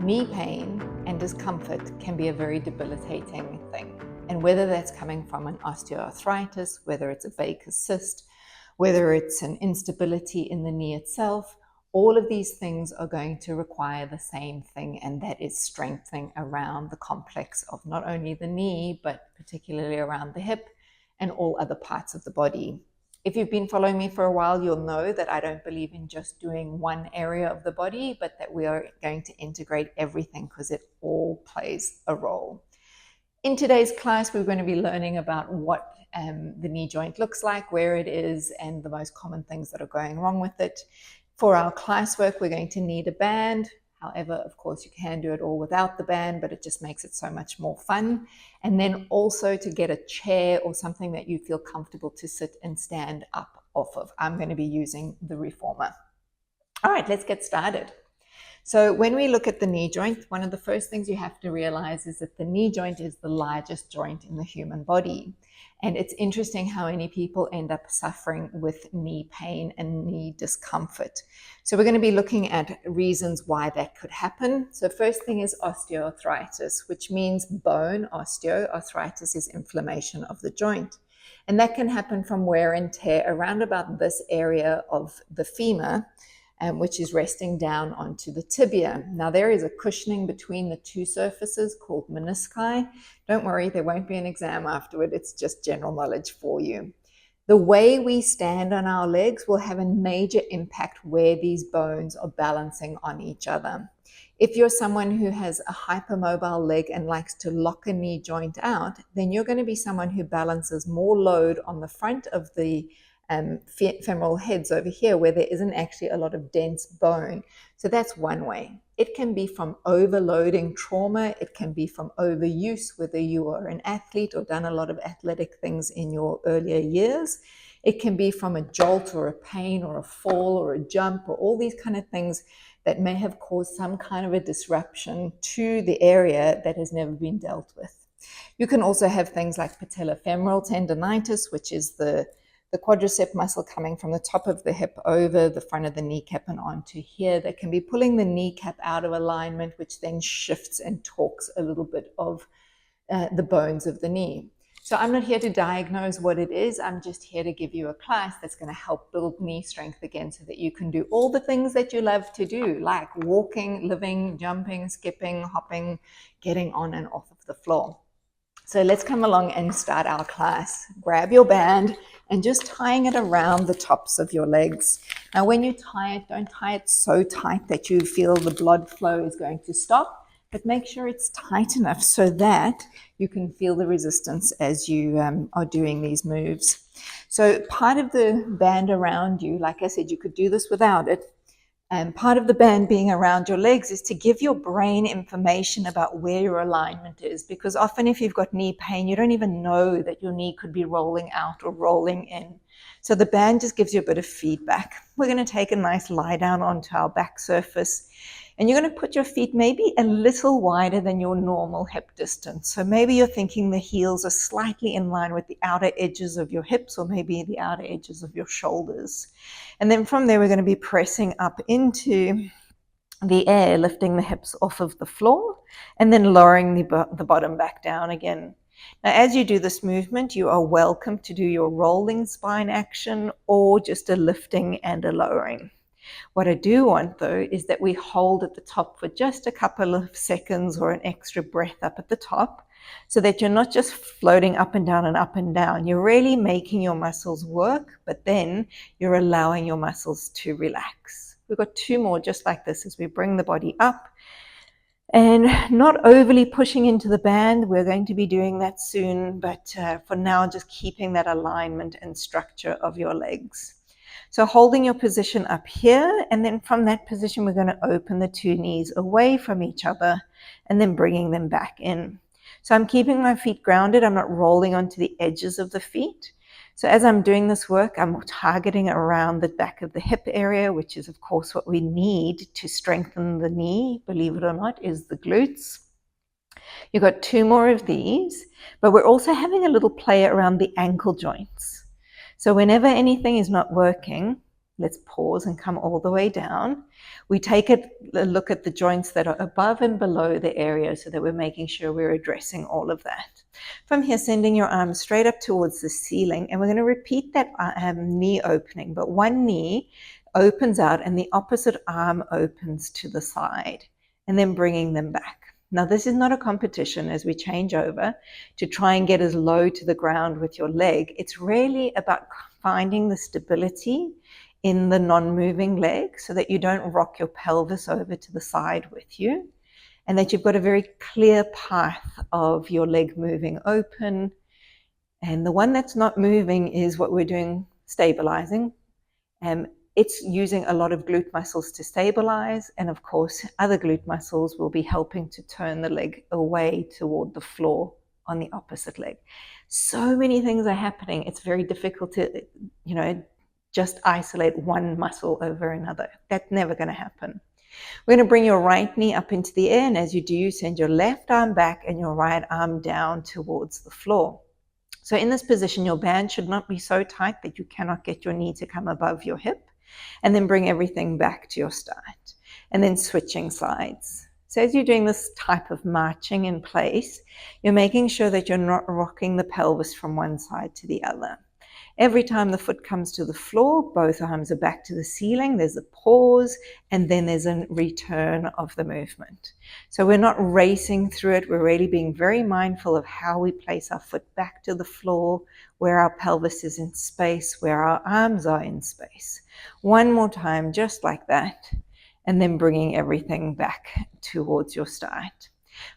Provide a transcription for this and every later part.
Knee pain and discomfort can be a very debilitating thing. And whether that's coming from an osteoarthritis, whether it's a Baker's cyst, whether it's an instability in the knee itself, all of these things are going to require the same thing, and that is strengthening around the complex of not only the knee, but particularly around the hip and all other parts of the body. If you've been following me for a while, you'll know that I don't believe in just doing one area of the body, but that we are going to integrate everything because it all plays a role. In today's class, we're going to be learning about what the knee joint looks like, where it is, and the most common things that are going wrong with it. For our classwork, we're going to need a band. However, of course, you can do it all without the band, but it just makes it so much more fun. And then also to get a chair or something that you feel comfortable to sit and stand up off of. I'm going to be using the reformer. All right, let's get started. So when we look at the knee joint, one of the first things you have to realize is that the knee joint is the largest joint in the human body. And it's interesting how many people end up suffering with knee pain and knee discomfort. So we're going to be looking at reasons why that could happen. So first thing is osteoarthritis, which means bone. Osteoarthritis is inflammation of the joint. And that can happen from wear and tear around about this area of the femur, which is resting down onto the tibia. Now there is a cushioning between the two surfaces called menisci. Don't worry, there won't be an exam afterward. It's just general knowledge for you. The way we stand on our legs will have a major impact where these bones are balancing on each other. If you're someone who has a hypermobile leg and likes to lock a knee joint out, then you're going to be someone who balances more load on the front of the femoral heads over here where there isn't actually a lot of dense bone. So that's one way. It can be from overloading trauma. It can be from overuse, whether you are an athlete or done a lot of athletic things in your earlier years. It can be from a jolt or a pain or a fall or a jump or all these kind of things that may have caused some kind of a disruption to the area that has never been dealt with. You can also have things like patellofemoral tendonitis, which is the quadricep muscle coming from the top of the hip over the front of the kneecap and onto here. That can be pulling the kneecap out of alignment, which then shifts and torques a little bit of the bones of the knee. So I'm not here to diagnose what it is. I'm just here to give you a class that's going to help build knee strength again so that you can do all the things that you love to do, like walking, living, jumping, skipping, hopping, getting on and off of the floor. So let's come along and start our class. Grab your band and just tying it around the tops of your legs. Now when you tie it, don't tie it so tight that you feel the blood flow is going to stop, but make sure it's tight enough so that you can feel the resistance as you are doing these moves. So part of the band around you, like I said, you could do this without it. And part of the band being around your legs is to give your brain information about where your alignment is, because often if you've got knee pain, you don't even know that your knee could be rolling out or rolling in. So the band just gives you a bit of feedback. We're going to take a nice lie down onto our back surface, and you're going to put your feet maybe a little wider than your normal hip distance. So maybe you're thinking the heels are slightly in line with the outer edges of your hips or maybe the outer edges of your shoulders. And then from there, we're going to be pressing up into the air, lifting the hips off of the floor and then lowering the bottom back down again. Now, as you do this movement, you are welcome to do your rolling spine action or just a lifting and a lowering. What I do want, though, is that we hold at the top for just a couple of seconds or an extra breath up at the top so that you're not just floating up and down and up and down. You're really making your muscles work, but then you're allowing your muscles to relax. We've got two more just like this as we bring the body up and not overly pushing into the band. We're going to be doing that soon, but for now, just keeping that alignment and structure of your legs. So holding your position up here, and then from that position, we're going to open the two knees away from each other and then bringing them back in. So I'm keeping my feet grounded. I'm not rolling onto the edges of the feet. So as I'm doing this work, I'm targeting around the back of the hip area, which is, of course, what we need to strengthen the knee, believe it or not, is the glutes. You've got two more of these, but we're also having a little play around the ankle joints. So whenever anything is not working, Let's pause and come all the way down. We take a look at the joints that are above and below the area so that we're making sure we're addressing all of that. From here, sending your arms straight up towards the ceiling, and we're going to repeat that knee opening, but one knee opens out and the opposite arm opens to the side, and then bringing them back. Now, this is not a competition as we change over to try and get as low to the ground with your leg. It's really about finding the stability in the non-moving leg so that you don't rock your pelvis over to the side with you, and that you've got a very clear path of your leg moving open. And the one that's not moving is what we're doing, stabilizing. It's using a lot of glute muscles to stabilize, and of course other glute muscles will be helping to turn the leg away toward the floor on the opposite leg. So many things are happening. It's very difficult to, just isolate one muscle over another. That's never going to happen. We're going to bring your right knee up into the air, and as you do, send your left arm back and your right arm down towards the floor. So in this position, your band should not be so tight that you cannot get your knee to come above your hip, and then bring everything back to your start, and then switching sides. So as you're doing this type of marching in place, you're making sure that you're not rocking the pelvis from one side to the other. Every time the foot comes to the floor, both arms are back to the ceiling. There's a pause, and then there's a return of the movement. So we're not racing through it. We're really being very mindful of how we place our foot back to the floor, where our pelvis is in space, where our arms are in space. One more time, just like that, and then bringing everything back towards your start.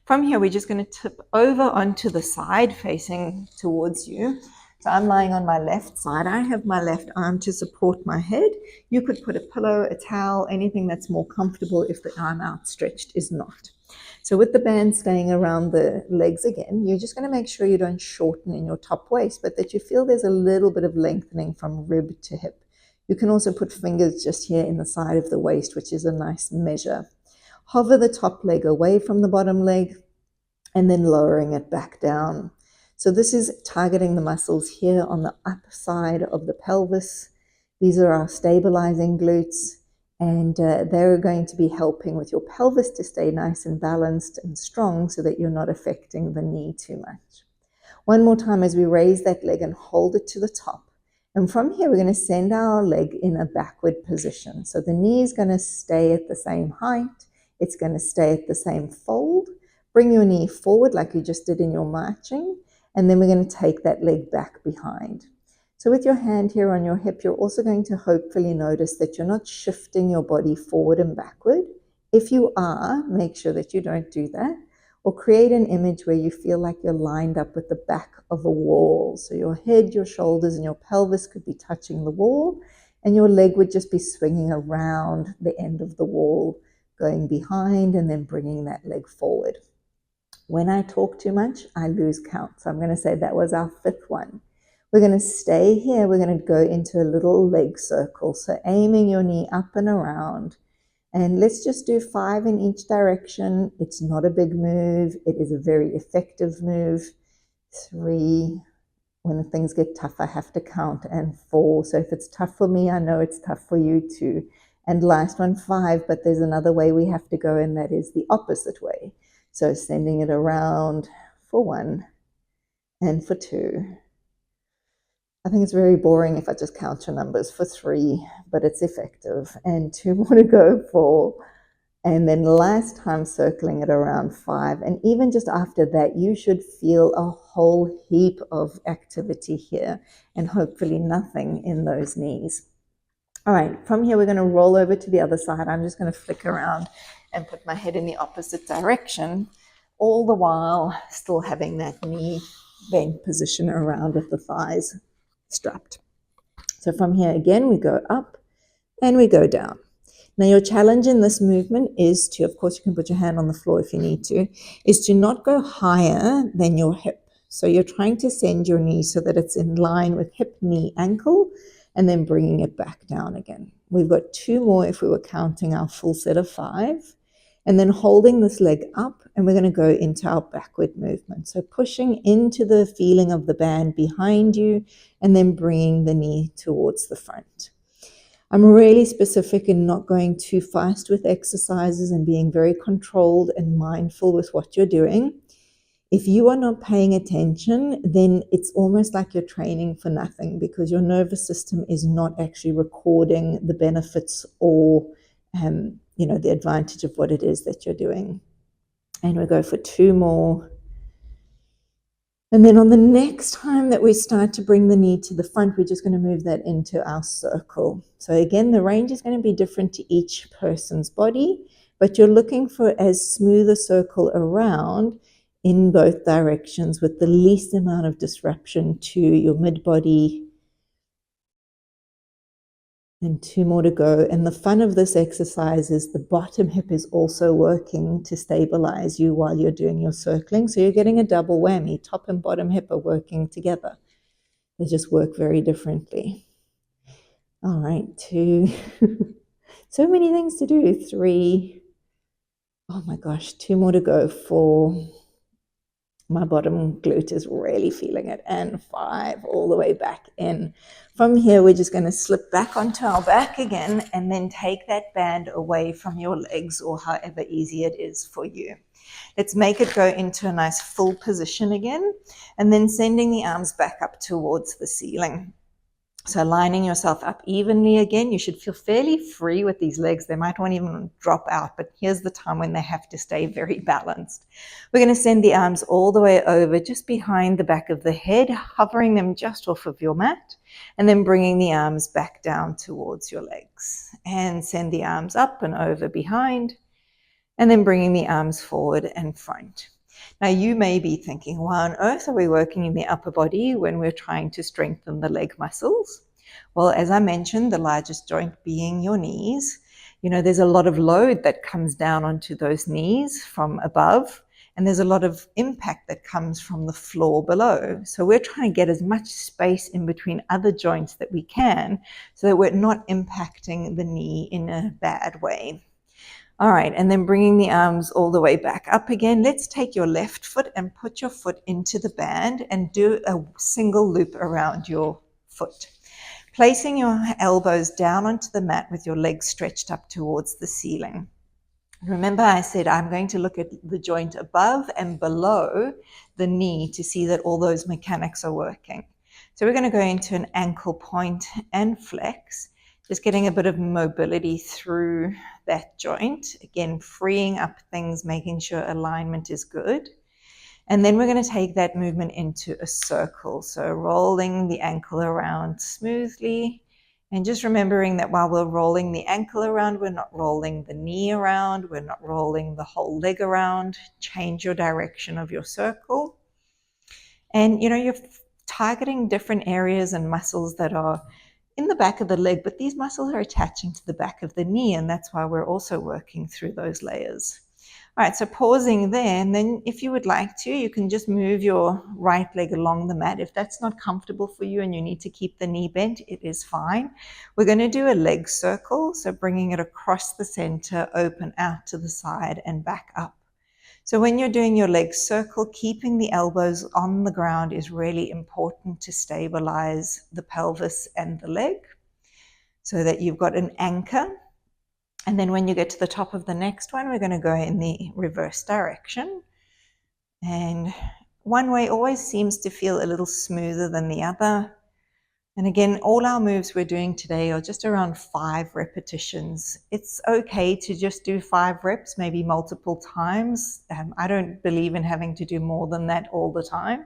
From here, we're just going to tip over onto the side facing towards you. So I'm lying on my left side. I have my left arm to support my head. You could put a pillow, a towel, anything that's more comfortable if the arm outstretched is not. So with the band staying around the legs again, you're just going to make sure you don't shorten in your top waist, but that you feel there's a little bit of lengthening from rib to hip. You can also put fingers just here in the side of the waist, which is a nice measure. Hover the top leg away from the bottom leg and then lowering it back down. So this is targeting the muscles here on the upper side of the pelvis. These are our stabilizing glutes, and they're going to be helping with your pelvis to stay nice and balanced and strong so that you're not affecting the knee too much. One more time as we raise that leg and hold it to the top. And from here, we're going to send our leg in a backward position. So the knee is going to stay at the same height. It's going to stay at the same fold. Bring your knee forward like you just did in your marching. And then we're going to take that leg back behind. So with your hand here on your hip, you're also going to hopefully notice that you're not shifting your body forward and backward. If you are, make sure that you don't do that. Or create an image where you feel like you're lined up with the back of a wall. So your head, your shoulders, and your pelvis could be touching the wall, and your leg would just be swinging around the end of the wall, going behind and then bringing that leg forward. When I talk too much, I lose count. So I'm going to say that was our fifth one. We're going to stay here. We're going to go into a little leg circle. So aiming your knee up and around. And let's just do 5 in each direction. It's not a big move. It is a very effective move. 3. When things get tough, I have to count. And 4. So if it's tough for me, I know it's tough for you too. And last one, 5. But there's another way we have to go, and that is the opposite way. So sending it around for 1 and for 2. I think it's very boring if I just count your numbers for 3, but it's effective. And 2 more to go, 4. And then last time circling it around 5. And even just after that, you should feel a whole heap of activity here, and hopefully nothing in those knees. All right, from here, we're going to roll over to the other side. I'm just going to flick around and put my head in the opposite direction, all the while still having that knee bent position around with the thighs strapped. So from here again, we go up and we go down. Now your challenge in this movement is to, of course you can put your hand on the floor if you need to, is to not go higher than your hip. So you're trying to send your knee so that it's in line with hip, knee, ankle, and then bringing it back down again. We've got 2 more if we were counting our full set of 5. And then holding this leg up, and we're going to go into our backward movement. So pushing into the feeling of the band behind you, and then bringing the knee towards the front. I'm really specific in not going too fast with exercises and being very controlled and mindful with what you're doing. If you are not paying attention, then it's almost like you're training for nothing, because your nervous system is not actually recording the benefits or, the advantage of what it is that you're doing. And we go for 2 more. And then on the next time that we start to bring the knee to the front, we're just going to move that into our circle. So again, the range is going to be different to each person's body, but you're looking for as smooth a circle around in both directions with the least amount of disruption to your mid-body. And 2 more to go. And the fun of this exercise is the bottom hip is also working to stabilize you while you're doing your circling. So you're getting a double whammy. Top and bottom hip are working together. They just work very differently. All right, 2. So many things to do. 3. Oh my gosh, 2 more to go. 4. My bottom glute is really feeling it. And 5, all the way back in. From here, we're just going to slip back onto our back again and then take that band away from your legs, or however easy it is for you. Let's make it go into a nice full position again, and then sending the arms back up towards the ceiling. So lining yourself up evenly again. You should feel fairly free with these legs. They might not even drop out, but here's the time when they have to stay very balanced. We're going to send the arms all the way over, just behind the back of the head, hovering them just off of your mat, and then bringing the arms back down towards your legs. And send the arms up and over behind, and then bringing the arms forward and front. Now you may be thinking, why on earth are we working in the upper body when we're trying to strengthen the leg muscles? Well, as I mentioned, the largest joint being your knees, there's a lot of load that comes down onto those knees from above, and there's a lot of impact that comes from the floor below. So we're trying to get as much space in between other joints that we can, so that we're not impacting the knee in a bad way. All right, and then bringing the arms all the way back up again. Let's take your left foot and put your foot into the band and do a single loop around your foot. Placing your elbows down onto the mat with your legs stretched up towards the ceiling. Remember, I said I'm going to look at the joint above and below the knee to see that all those mechanics are working. So we're going to go into an ankle point and flex. Just getting a bit of mobility through that joint. Again, freeing up things, making sure alignment is good. And then we're going to take that movement into a circle. So rolling the ankle around smoothly. And just remembering that while we're rolling the ankle around, we're not rolling the knee around. We're not rolling the whole leg around. Change your direction of your circle. And you're targeting different areas and muscles that are in the back of the leg, but these muscles are attaching to the back of the knee, and that's why we're also working through those layers. All right, so pausing there, and then if you would like to, you can just move your right leg along the mat. If that's not comfortable for you and you need to keep the knee bent, it is fine. We're going to do a leg circle, so bringing it across the center, open out to the side and back up. So when you're doing your leg circle, keeping the elbows on the ground is really important to stabilize the pelvis and the leg so that you've got an anchor. And then when you get to the top of the next one, we're going to go in the reverse direction. And one way always seems to feel a little smoother than the other. And again, all our moves we're doing today are just around 5 repetitions. It's okay to just do 5 reps, maybe multiple times. I don't believe in having to do more than that all the time.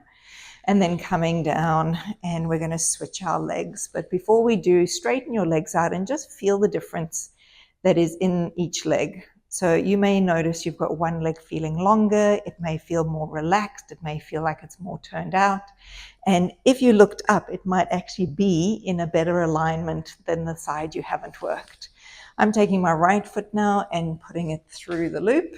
And then coming down, and we're going to switch our legs. But before we do, straighten your legs out and just feel the difference that is in each leg. So you may notice you've got one leg feeling longer, it may feel more relaxed, it may feel like it's more turned out. And if you looked up, it might actually be in a better alignment than the side you haven't worked. I'm taking my right foot now and putting it through the loop,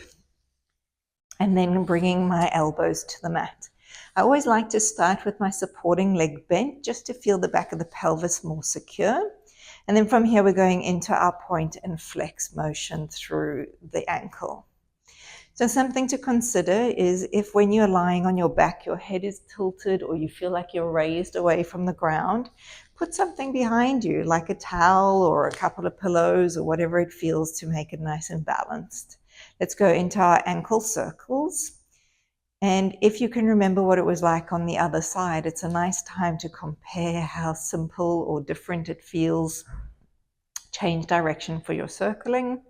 and then bringing my elbows to the mat. I always like to start with my supporting leg bent just to feel the back of the pelvis more secure. And then from here, we're going into our point and flex motion through the ankle. So something to consider is if when you're lying on your back, your head is tilted or you feel like you're raised away from the ground, put something behind you, like a towel or a couple of pillows or whatever it feels to make it nice and balanced. Let's go into our ankle circles. And if you can remember what it was like on the other side, it's a nice time to compare how simple or different it feels. Change direction for your circling.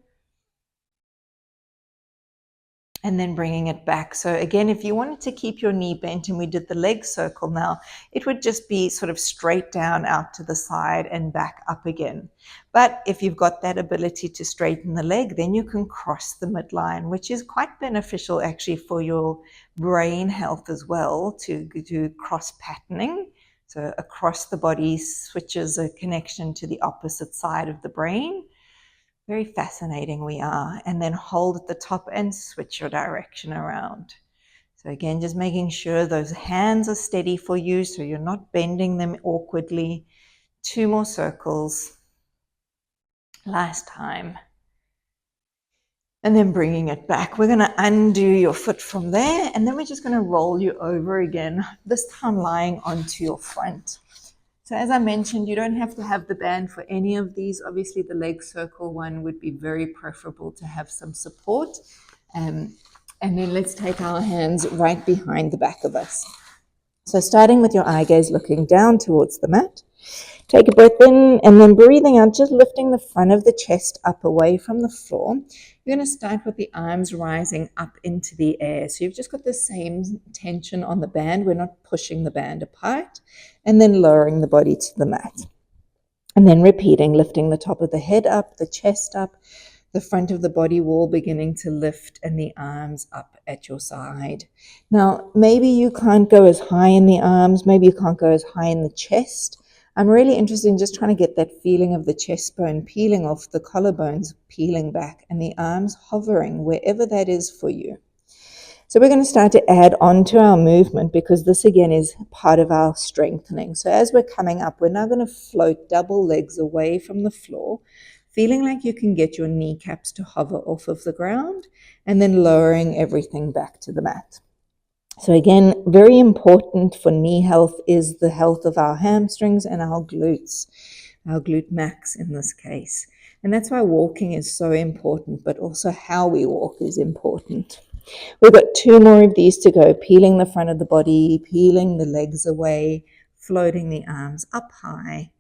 And then bringing it back. So again, if you wanted to keep your knee bent and we did the leg circle now, it would just be sort of straight down out to the side and back up again. But if you've got that ability to straighten the leg, then you can cross the midline, which is quite beneficial actually for your brain health as well, to do cross patterning. So across the body switches a connection to the opposite side of the brain. Very fascinating we are. And then hold at the top and switch your direction around. So again, just making sure those hands are steady for you so you're not bending them awkwardly. 2 more circles. Last time. And then bringing it back. We're going to undo your foot from there, and then we're just going to roll you over again, this time lying onto your front. So as I mentioned, you don't have to have the band for any of these. Obviously, the leg circle one would be very preferable to have some support. And then let's take our hands right behind the back of us. So starting with your eye gaze looking down towards the mat. Take a breath in and then breathing out, just lifting the front of the chest up away from the floor. You're going to start with the arms rising up into the air. So you've just got the same tension on the band. We're not pushing the band apart. And then lowering the body to the mat. And then repeating, lifting the top of the head up, the chest up, the front of the body wall beginning to lift, and the arms up at your side. Now, maybe you can't go as high in the arms. Maybe you can't go as high in the chest. I'm really interested in just trying to get that feeling of the chest bone peeling off, the collarbones peeling back, and the arms hovering wherever that is for you. So we're going to start to add on to our movement, because this again is part of our strengthening. So as we're coming up, we're now going to float double legs away from the floor, feeling like you can get your kneecaps to hover off of the ground, and then lowering everything back to the mat. So again, very important for knee health is the health of our hamstrings and our glutes, our glute max in this case. And that's why walking is so important, but also how we walk is important. We've got 2 more of these to go, peeling the front of the body, peeling the legs away, floating the arms up high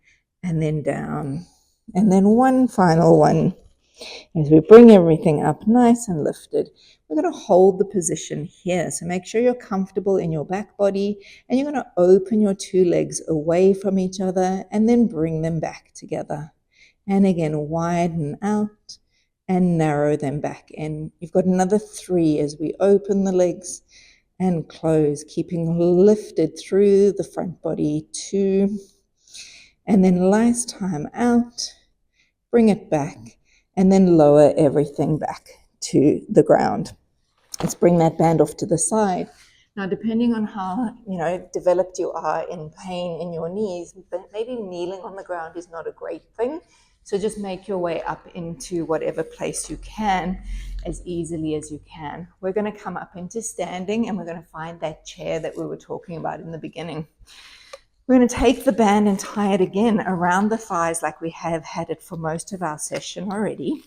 and then down. And then one final one. As we bring everything up nice and lifted, we're going to hold the position here. So make sure you're comfortable in your back body, and you're going to open your 2 legs away from each other and then bring them back together. And again, widen out and narrow them back in. You've got another 3 as we open the legs and close, keeping lifted through the front body. 2. And then last time out, bring it back. And then lower everything back to the ground. Let's bring that band off to the side. Now, depending on how developed you are in pain in your knees, maybe kneeling on the ground is not a great thing. So just make your way up into whatever place you can as easily as you can. We're going to come up into standing, and we're going to find that chair that we were talking about in the beginning. We're going to take the band and tie it again around the thighs like we have had it for most of our session already.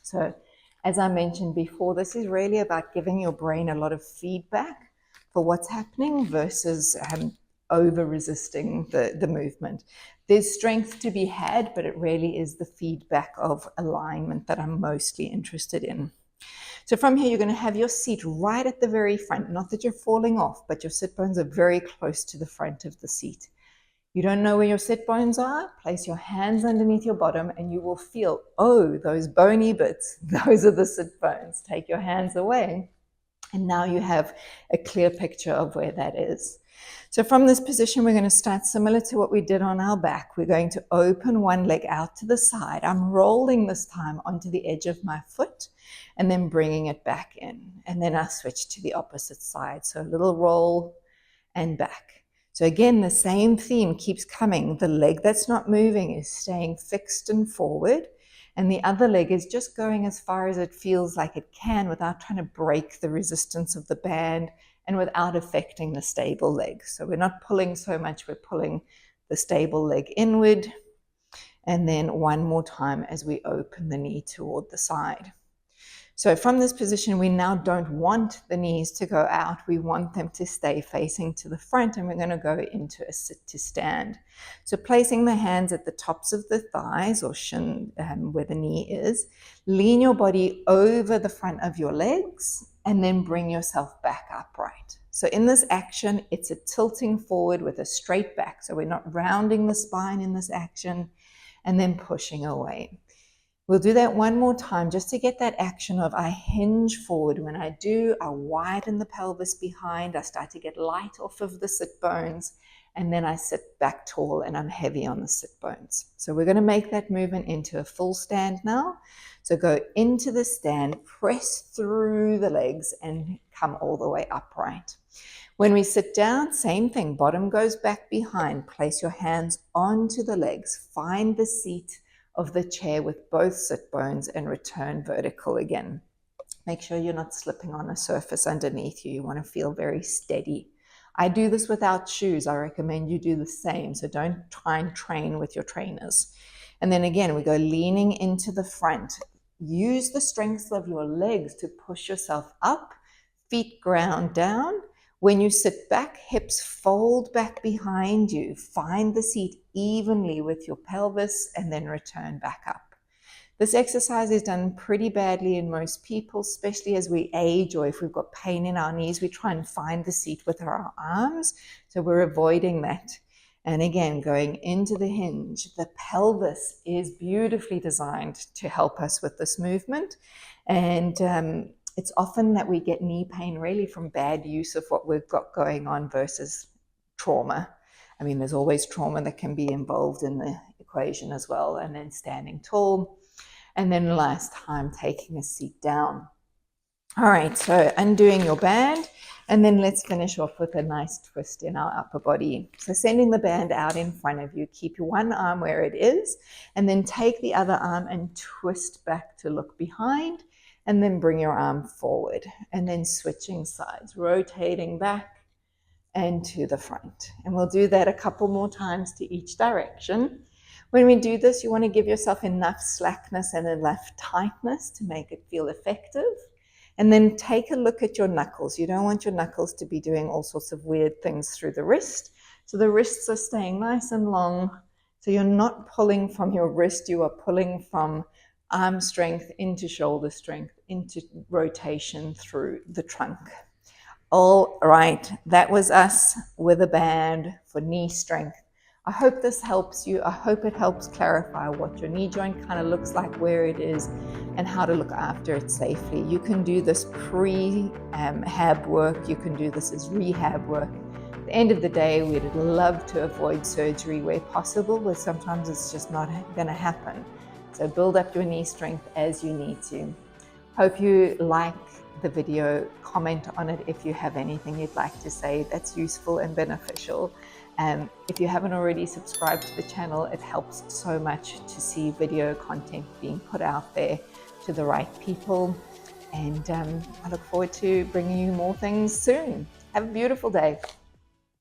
So as I mentioned before, this is really about giving your brain a lot of feedback for what's happening versus over-resisting the movement. There's strength to be had, but it really is the feedback of alignment that I'm mostly interested in. So from here, you're going to have your seat right at the very front. Not that you're falling off, but your sit bones are very close to the front of the seat. You don't know where your sit bones are? Place your hands underneath your bottom and you will feel, oh, those bony bits, those are the sit bones. Take your hands away. And now you have a clear picture of where that is. So from this position, we're going to start similar to what we did on our back. We're going to open one leg out to the side. I'm rolling this time onto the edge of my foot and then bringing it back in. And then I switch to the opposite side. So a little roll and back. So again, the same theme keeps coming. The leg that's not moving is staying fixed and forward. And the other leg is just going as far as it feels like it can without trying to break the resistance of the band and without affecting the stable leg. So we're not pulling so much, we're pulling the stable leg inward. And then one more time as we open the knee toward the side. So from this position, we now don't want the knees to go out. We want them to stay facing to the front, and we're going to go into a sit to stand. So placing the hands at the tops of the thighs or shin where the knee is, lean your body over the front of your legs and then bring yourself back upright. So in this action, it's a tilting forward with a straight back. So we're not rounding the spine in this action and then pushing away. We'll do that one more time just to get that action of I hinge forward. When I do, I widen the pelvis behind. I start to get light off of the sit bones, and then I sit back tall and I'm heavy on the sit bones. So we're going to make that movement into a full stand now. So go into the stand, press through the legs and come all the way upright. When we sit down, same thing. Bottom goes back behind. Place your hands onto the legs. Find the seat of the chair with both sit bones and return vertical again. Make sure you're not slipping on a surface underneath you. You want to feel very steady. I do this without shoes. I recommend you do the same. So don't try and train with your trainers. And then again, we go leaning into the front. Use the strength of your legs to push yourself up, feet ground down. When you sit back, hips fold back behind you. Find the seat evenly with your pelvis and then return back up. This exercise is done pretty badly in most people, especially as we age or if we've got pain in our knees. We try and find the seat with our arms, so we're avoiding that. And again, going into the hinge, the pelvis is beautifully designed to help us with this movement. And it's often that we get knee pain really from bad use of what we've got going on versus trauma. I mean, there's always trauma that can be involved in the equation as well. And then standing tall. And then last time, taking a seat down. All right, so undoing your band. And then let's finish off with a nice twist in our upper body. So sending the band out in front of you. Keep your one arm where it is. And then take the other arm and twist back to look behind. And then bring your arm forward and then switching sides, rotating back and to the front. And we'll do that a couple more times to each direction. When we do this, you want to give yourself enough slackness and enough tightness to make it feel effective. And then take a look at your knuckles. You don't want your knuckles to be doing all sorts of weird things through the wrist. So the wrists are staying nice and long. So you're not pulling from your wrist, you are pulling from arm strength into shoulder strength, into rotation through the trunk. All right, that was us with a band for knee strength. I hope this helps you. I hope it helps clarify what your knee joint kind of looks like, where it is, and how to look after it safely. You can do this pre-hab work. You can do this as rehab work. At the end of the day, we'd love to avoid surgery where possible, but sometimes it's just not going to happen. So build up your knee strength as you need to. Hope you like the video. Comment on it if you have anything you'd like to say that's useful and beneficial. If you haven't already subscribed to the channel, it helps so much to see video content being put out there to the right people. And I look forward to bringing you more things soon. Have a beautiful day.